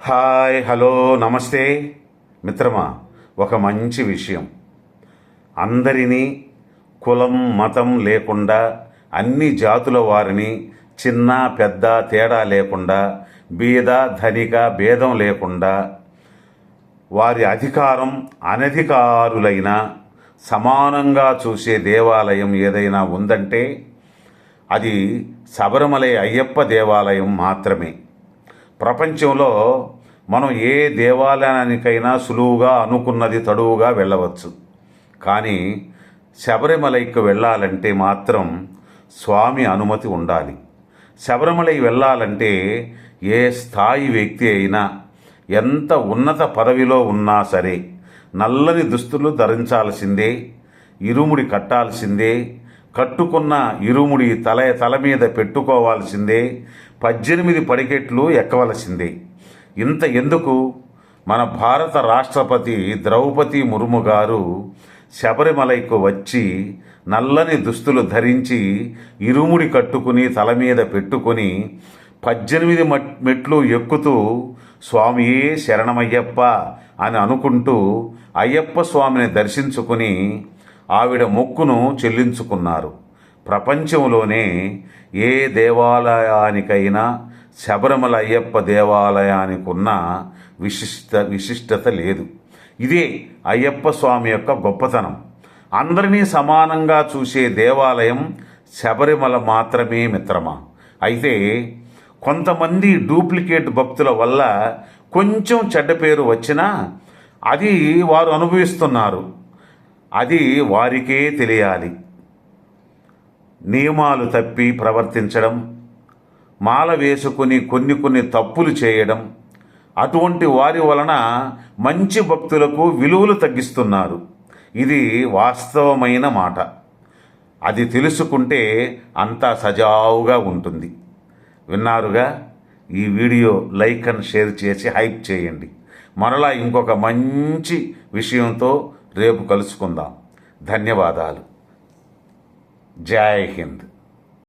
Hi hello నమస్తే మిత్రమా. ఒక మంచి విషయం, అందరినీ కులం మతం లేకుండా అన్ని జాతుల వారిని చిన్న పెద్ద తేడా లేకుండా బీద ధనిక భేదం లేకుండా వారి అధికారం అనధికారులైన సమానంగా చూసే దేవాలయం ఏదైనా ఉందంటే అది శబరిమలై అయ్యప్ప దేవాలయం మాత్రమే. ప్రపంచంలో మనం ఏ దేవాలయానికైనా సులువుగా అనుకున్నది తడువుగా వెళ్ళవచ్చు. కానీ శబరిమలైకి వెళ్ళాలంటే మాత్రం స్వామి అనుమతి ఉండాలి. శబరిమలై వెళ్ళాలంటే ఏ స్థాయి వ్యక్తి అయినా ఎంత ఉన్నత పదవిలో ఉన్నా సరే నల్లని దుస్తులు ధరించాల్సిందే, ఇరుముడి కట్టాల్సిందే, కట్టుకున్న ఇరుముడి తల మీద పెట్టుకోవాల్సిందే, 18 పడికెట్లు ఎక్కవలసిందే. ఇంత ఎందుకు, మన భారత రాష్ట్రపతి ద్రౌపది ముర్ము గారు శబరిమలైకు వచ్చి నల్లని దుస్తులు ధరించి ఇరుముడి కట్టుకుని తల మీద పెట్టుకుని 18 మెట్లు ఎక్కుతూ స్వామియే శరణమయ్యప్ప అని అనుకుంటూ అయ్యప్ప స్వామిని దర్శించుకుని ఆవిడ మొక్కును చెల్లించుకున్నారు. ప్రపంచంలోనే ఏ దేవాలయానికైనా శబరిమల అయ్యప్ప దేవాలయానికి ఉన్న విశిష్టత లేదు. ఇదే అయ్యప్ప స్వామి యొక్క గొప్పతనం. అందరినీ సమానంగా చూసే దేవాలయం శబరిమల మాత్రమే మిత్రమా. అయితే కొంతమంది డూప్లికేట్ భక్తుల వల్ల కొంచెం చెడ్డ పేరు వచ్చినా అది వారు అనుభవిస్తున్నారు. అది వారికే తెలియాలి. నియమాలు తప్పి ప్రవర్తించడం, మాల వేసుకుని కొన్ని తప్పులు చేయడం, అటువంటి వారి వలన మంచి భక్తులకు విలువలు తగ్గిస్తున్నారు. ఇది వాస్తవమైన మాట. అది తెలుసుకుంటే అంతా సజావుగా ఉంటుంది. విన్నారుగా, ఈ వీడియో లైక్ అండ్ షేర్ చేసి హైప్ చేయండి. మరలా ఇంకొక మంచి విషయంతో రేపు కలుసుకుందాం. ధన్యవాదాలు. జై హింద్.